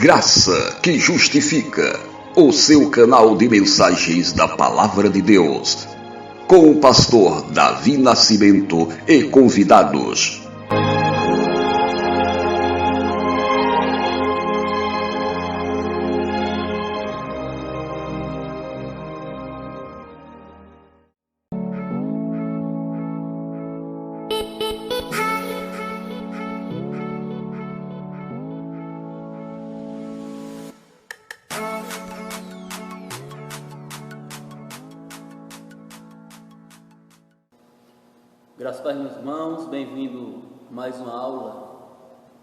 Graça que Justifica, o seu canal de mensagens da Palavra de Deus, com o pastor Davi Nascimento e convidados. Graças a Deus, meus irmãos, bem-vindo a mais uma aula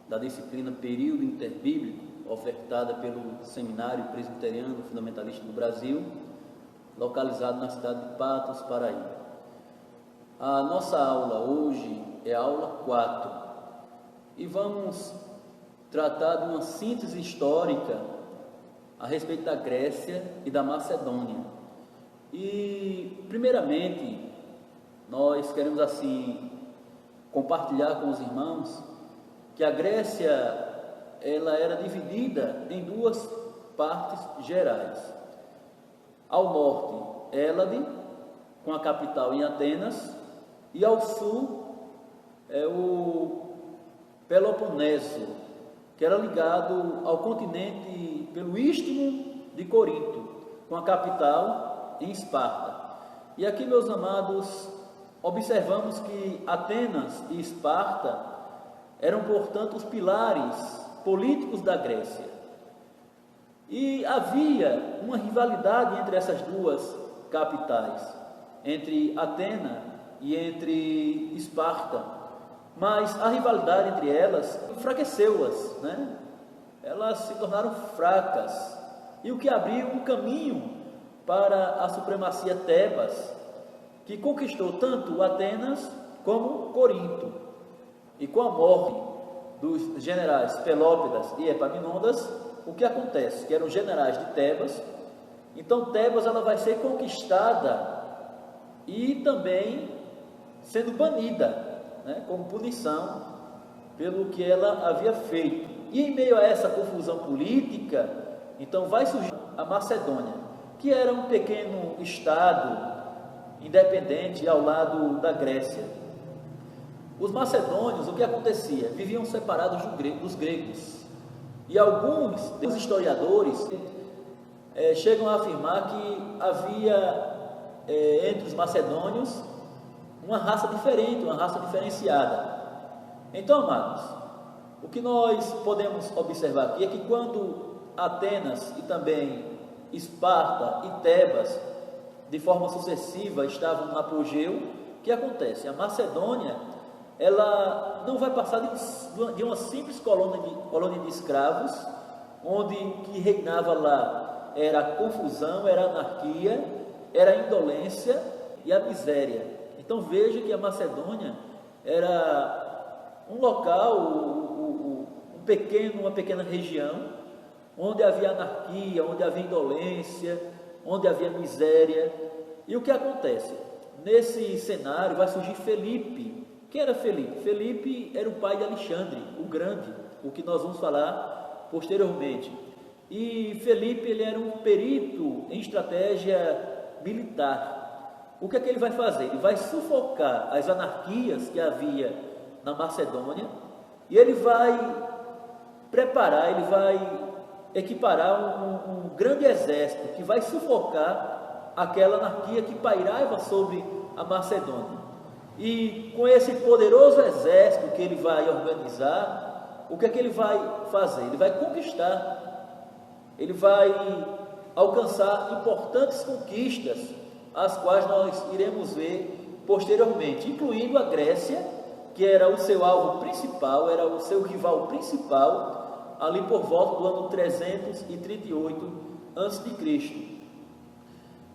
da disciplina Período Interbíblico, ofertada pelo Seminário Presbiteriano Fundamentalista do Brasil, localizado na cidade de Patos, Paraíba. A nossa aula hoje é a aula 4 e vamos tratar de uma síntese histórica a respeito da Grécia e da Macedônia. E, primeiramente, nós queremos assim compartilhar com os irmãos que a Grécia ela era dividida em duas partes gerais. Ao norte, Hélade, com a capital em Atenas, e ao sul é o Peloponeso, que era ligado ao continente pelo istmo de Corinto, com a capital em Esparta. E aqui, meus amados, observamos que Atenas e Esparta eram, portanto, os pilares políticos da Grécia. E havia uma rivalidade entre essas duas capitais, entre Atenas e entre Esparta. Mas a rivalidade entre elas enfraqueceu-as, né? Elas se tornaram fracas. E o que abriu um caminho para a supremacia tebas, que conquistou tanto Atenas como Corinto. E com a morte dos generais Pelópidas e Epaminondas, o que acontece? Que eram generais de Tebas. Então Tebas ela vai ser conquistada e também sendo banida, né, como punição pelo que ela havia feito. E em meio a essa confusão política, então vai surgir a Macedônia, que era um pequeno estado independente ao lado da Grécia. Os macedônios, o que acontecia? Viviam separados dos gregos. E alguns dos historiadores chegam a afirmar que havia entre os macedônios uma raça diferente, uma raça diferenciada. Então, amados, o que nós podemos observar aqui é que quando Atenas e também Esparta e Tebas de forma sucessiva estavam no apogeu, o que acontece? A Macedônia, ela não vai passar de uma simples colônia de escravos, onde que reinava lá era a confusão, era a anarquia, era a indolência e a miséria. Então veja que a Macedônia era um local, uma pequena região, onde havia anarquia, onde havia indolência, onde havia miséria. E o que acontece? Nesse cenário vai surgir Felipe. Quem era Felipe? Felipe era o pai de Alexandre, o Grande, o que nós vamos falar posteriormente. E Felipe ele era um perito em estratégia militar. O que é que ele vai fazer? Ele vai sufocar as anarquias que havia na Macedônia e ele vai preparar, ele vai equiparar um grande exército que vai sufocar aquela anarquia que pairava sobre a Macedônia. E com esse poderoso exército que ele vai organizar, o que é que ele vai fazer? Ele vai conquistar, ele vai alcançar importantes conquistas, as quais nós iremos ver posteriormente, incluindo a Grécia, que era o seu alvo principal, era o seu rival principal, ali por volta do ano 338 a.C.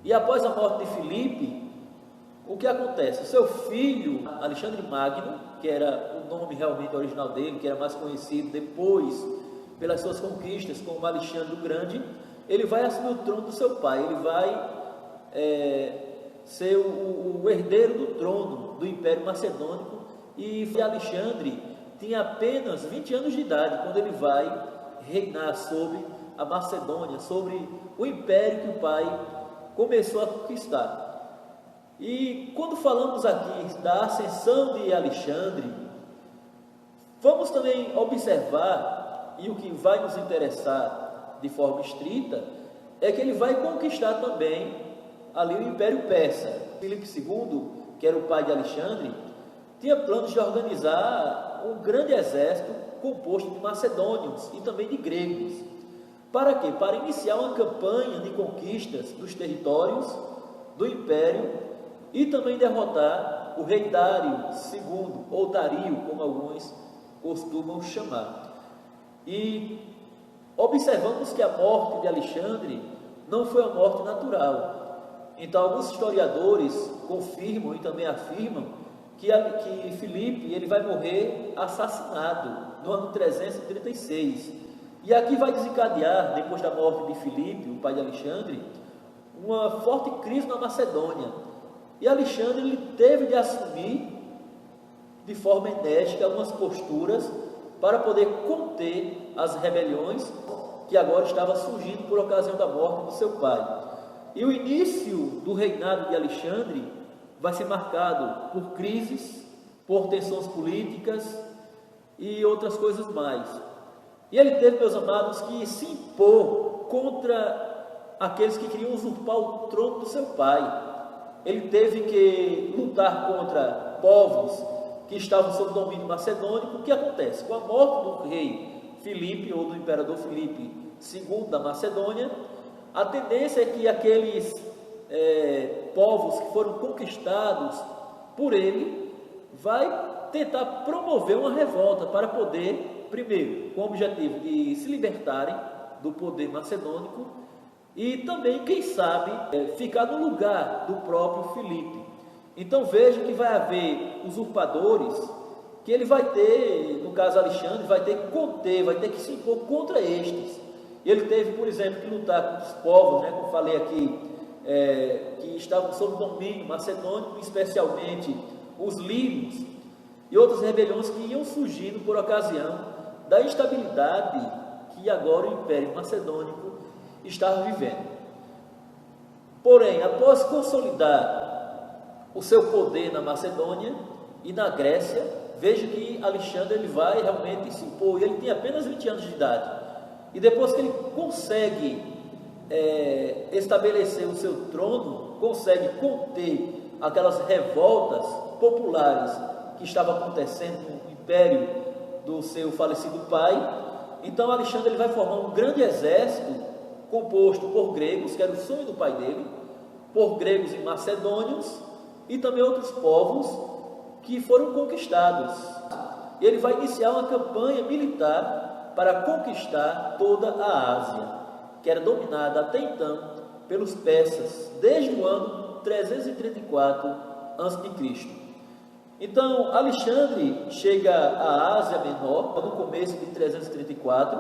E após a morte de Filipe, o que acontece? O seu filho, Alexandre Magno, que era o nome realmente original dele, que era mais conhecido depois pelas suas conquistas como Alexandre o Grande, ele vai assumir o trono do seu pai, ele vai ser o herdeiro do trono do Império Macedônico. E Alexandre tinha apenas 20 anos de idade quando ele vai reinar sobre a Macedônia, sobre o império que o pai começou a conquistar. E quando falamos aqui da ascensão de Alexandre, vamos também observar, e o que vai nos interessar de forma estrita, é que ele vai conquistar também ali o Império Persa. Filipe II, que era o pai de Alexandre, tinha planos de organizar um grande exército composto de macedônios e também de gregos. Para quê? Para iniciar uma campanha de conquistas dos territórios do Império e também derrotar o rei Dário II, ou Dario, como alguns costumam chamar. E observamos que a morte de Alexandre não foi uma morte natural. Então, alguns historiadores confirmam e também afirmam que Filipe ele vai morrer assassinado no ano 336. E aqui vai desencadear, depois da morte de Filipe, o pai de Alexandre, uma forte crise na Macedônia. E Alexandre ele teve de assumir de forma enérgica algumas posturas para poder conter as rebeliões que agora estavam surgindo por ocasião da morte do seu pai. E o início do reinado de Alexandre vai ser marcado por crises, por tensões políticas e outras coisas mais. E ele teve, meus amados, que se impor contra aqueles que queriam usurpar o trono do seu pai. Ele teve que lutar contra povos que estavam sob domínio macedônico. O que acontece? Com a morte do rei Filipe, ou do imperador Filipe II da Macedônia, a tendência é que aqueles povos que foram conquistados por ele vai tentar promover uma revolta para poder, primeiro, com o objetivo de se libertarem do poder macedônico e também, quem sabe, ficar no lugar do próprio Filipe. Então veja que vai haver usurpadores que ele vai ter, no caso Alexandre, vai ter que conter, vai ter que se impor contra estes. Ele teve, por exemplo, que lutar contra os povos, como eu falei aqui, que estavam sob domínio macedônico, especialmente os lírios, e outras rebeliões que iam surgindo por ocasião da instabilidade que agora o Império Macedônico estava vivendo. Porém, após consolidar o seu poder na Macedônia e na Grécia, veja que Alexandre ele vai realmente se impor. Ele tem apenas 20 anos de idade. E depois que ele consegue estabelecer o seu trono, consegue conter aquelas revoltas populares que estavam acontecendo no império do seu falecido pai, então Alexandre ele vai formar um grande exército composto por gregos, que era o sonho do pai dele, por gregos e macedônios, e também outros povos que foram conquistados. E ele vai iniciar uma campanha militar para conquistar toda a Ásia, que era dominada até então pelos persas, desde o ano 334 a.C. Então, Alexandre chega à Ásia Menor, no começo de 334.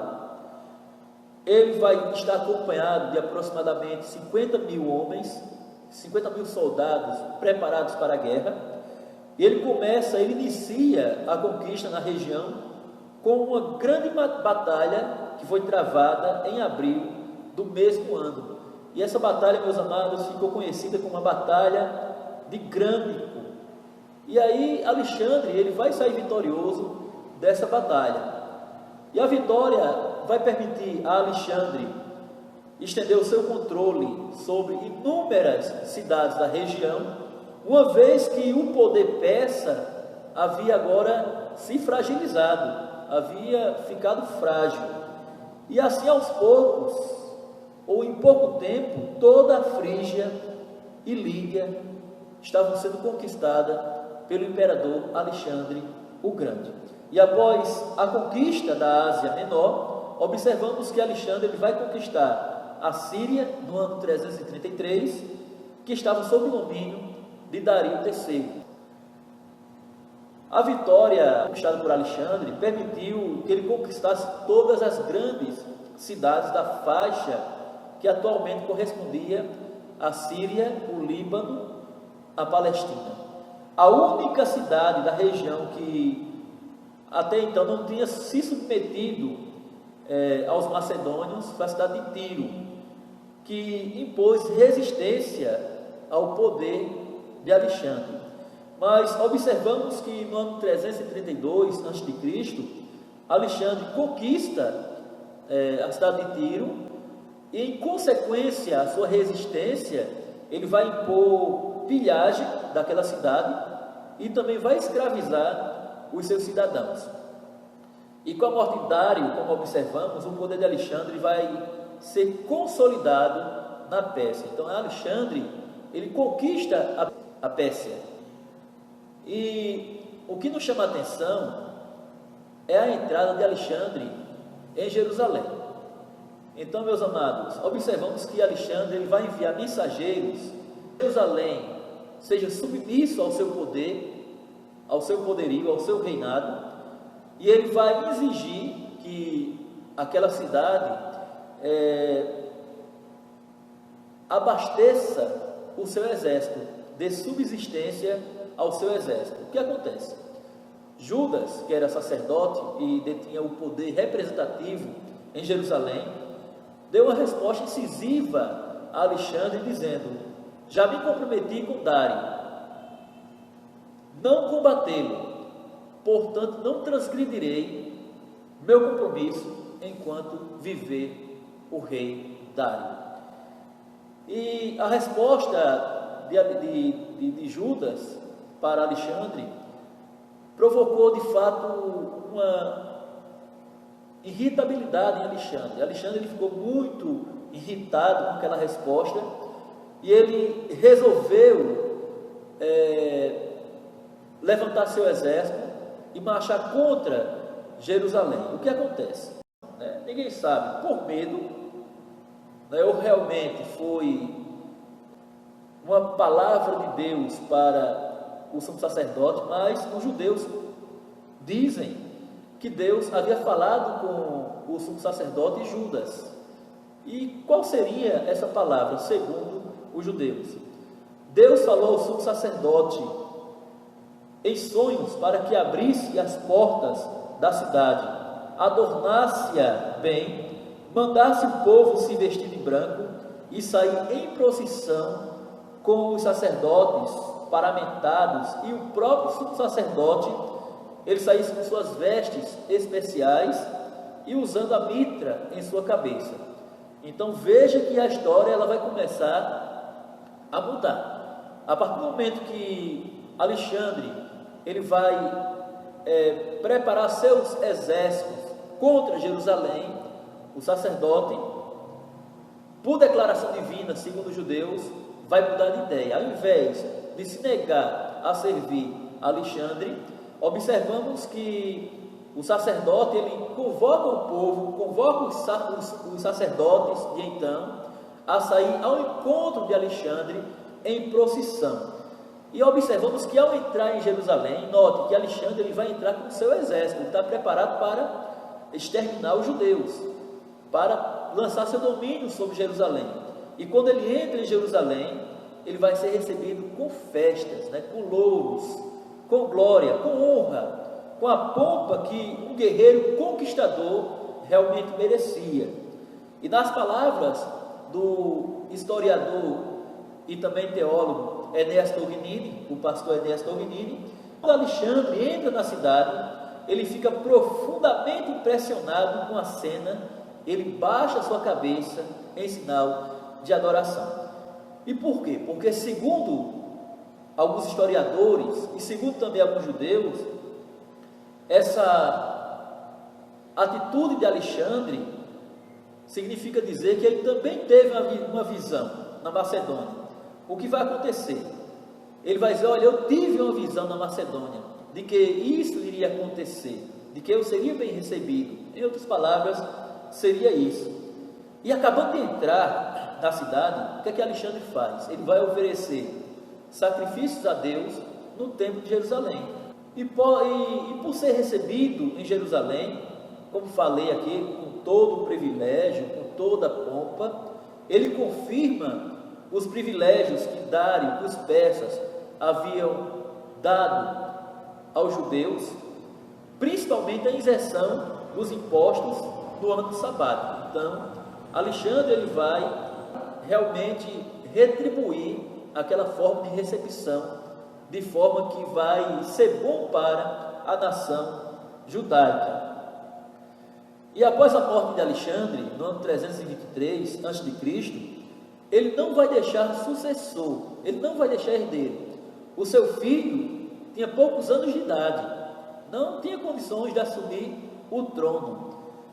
Ele vai estar acompanhado de aproximadamente 50 mil homens, 50 mil soldados preparados para a guerra. E ele inicia a conquista na região com uma grande batalha que foi travada em abril do mesmo ano. E essa batalha, meus amados, ficou conhecida como a Batalha de Grânico. E aí Alexandre ele vai sair vitorioso dessa batalha. E a vitória vai permitir a Alexandre estender o seu controle sobre inúmeras cidades da região, uma vez que o poder persa havia agora se fragilizado, havia ficado frágil. E assim, aos poucos, ou em pouco tempo, toda a Frígia e Lídia estavam sendo conquistada pelo imperador Alexandre o Grande. E após a conquista da Ásia Menor, observamos que Alexandre ele vai conquistar a Síria no ano 333, que estava sob o domínio de Dario III. A vitória conquistada por Alexandre permitiu que ele conquistasse todas as grandes cidades da faixa que atualmente correspondia à Síria, o Líbano, a Palestina. A única cidade da região que até então não tinha se submetido aos macedônios foi a cidade de Tiro, que impôs resistência ao poder de Alexandre. Mas observamos que no ano 332 a.C., Alexandre conquista a cidade de Tiro e, em consequência à sua resistência, ele vai impor pilhagem daquela cidade e também vai escravizar os seus cidadãos. E com a morte de Dário, como observamos, o poder de Alexandre vai ser consolidado na Pérsia. Então, Alexandre, ele conquista a Pérsia. E o que nos chama a atenção é a entrada de Alexandre em Jerusalém. Então, meus amados, observamos que Alexandre ele vai enviar mensageiros que Jerusalém seja submisso ao seu poder, ao seu poderio, ao seu reinado, e ele vai exigir que aquela cidade abasteça o seu exército, dê subsistência ao seu exército. O que acontece? Judas, que era sacerdote e detinha o poder representativo em Jerusalém, deu uma resposta incisiva a Alexandre, dizendo: já me comprometi com Dário, não combatê-lo, portanto não transgredirei meu compromisso enquanto viver o rei Dário. E a resposta de Judas para Alexandre provocou de fato uma irritabilidade em Alexandre. Alexandre ele ficou muito irritado com aquela resposta e ele resolveu levantar seu exército e marchar contra Jerusalém. O que acontece? Ninguém sabe, por medo, ou realmente foi uma palavra de Deus para o sumo sacerdote, mas os judeus dizem que Deus havia falado com o sumo sacerdote Judas. E qual seria essa palavra, segundo os judeus? Deus falou ao sumo sacerdote em sonhos para que abrisse as portas da cidade, adornasse-a bem, mandasse o povo se vestir de branco e sair em procissão com os sacerdotes paramentados e o próprio sumo sacerdote, ele saísse com suas vestes especiais e usando a mitra em sua cabeça. Então veja que a história ela vai começar a mudar. A partir do momento que Alexandre ele vai preparar seus exércitos contra Jerusalém, o sacerdote, por declaração divina, segundo os judeus, vai mudar de ideia. Ao invés de se negar a servir Alexandre, observamos que o sacerdote ele convoca o povo, convoca os sacerdotes de então a sair ao encontro de Alexandre em procissão. E observamos que ao entrar em Jerusalém, note que Alexandre ele vai entrar com o seu exército, ele está preparado para exterminar os judeus, para lançar seu domínio sobre Jerusalém. E quando ele entra em Jerusalém, ele vai ser recebido com festas, com louros, com glória, com honra, com a pompa que um guerreiro conquistador realmente merecia. E nas palavras do historiador e também teólogo Enéas Tognini, o pastor Enéas Tognini, quando Alexandre entra na cidade, ele fica profundamente impressionado com a cena, ele baixa a sua cabeça em sinal de adoração. E por quê? Porque segundo alguns historiadores e segundo também alguns judeus, essa atitude de Alexandre significa dizer que ele também teve uma visão na Macedônia. O que vai acontecer? Ele vai dizer: olha, eu tive uma visão na Macedônia de que isso iria acontecer, de que eu seria bem recebido. Em outras palavras, seria isso. E acabando de entrar na cidade, o que é que Alexandre faz? Ele vai oferecer sacrifícios a Deus no templo de Jerusalém. E por ser recebido em Jerusalém, como falei aqui, com todo o privilégio, com toda a pompa, ele confirma os privilégios que Dário, os persas, haviam dado aos judeus, principalmente a isenção dos impostos do ano sabático. Então, Alexandre ele vai realmente retribuir aquela forma de recepção, de forma que vai ser bom para a nação judaica. E após a morte de Alexandre, no ano 323 a.C., ele não vai deixar sucessor, ele não vai deixar herdeiro. O seu filho tinha poucos anos de idade, não tinha condições de assumir o trono.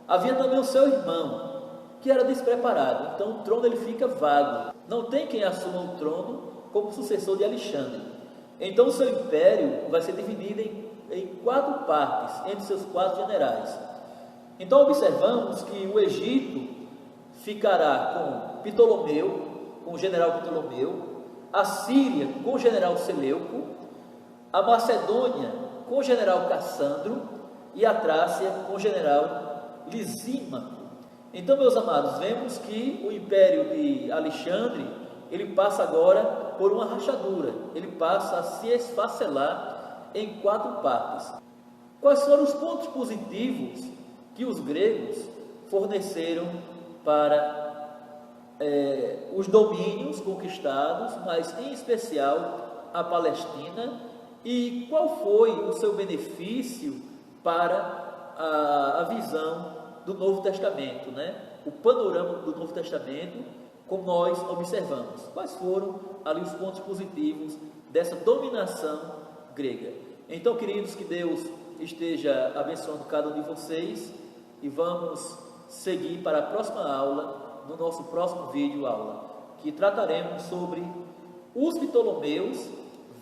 Havia também o seu irmão, que era despreparado, então o trono ele fica vago. Não tem quem assuma o trono como sucessor de Alexandre. Então o seu império vai ser dividido em 4 partes, entre seus 4 generais. Então observamos que o Egito ficará com Ptolomeu, com o general Ptolomeu, a Síria com o general Seleuco, a Macedônia com o general Cassandro e a Trácia com o general Lisímaco. Então, meus amados, vemos que o império de Alexandre, ele passa agora por uma rachadura, ele passa a se esfacelar em 4 partes. Quais foram os pontos positivos que os gregos forneceram para os domínios conquistados, mas em especial a Palestina, e qual foi o seu benefício para a visão do Novo Testamento, né? O panorama do Novo Testamento, como nós observamos. Quais foram ali os pontos positivos dessa dominação grega? Então, queridos, que Deus esteja abençoando cada um de vocês e vamos seguir para a próxima aula, no nosso próximo vídeo aula, que trataremos sobre os Ptolomeus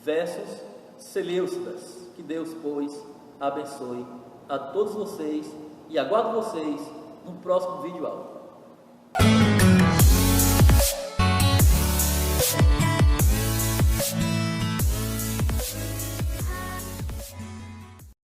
versus Seleucidas. Que Deus, pois, abençoe a todos vocês e aguardo vocês no próximo vídeo aula.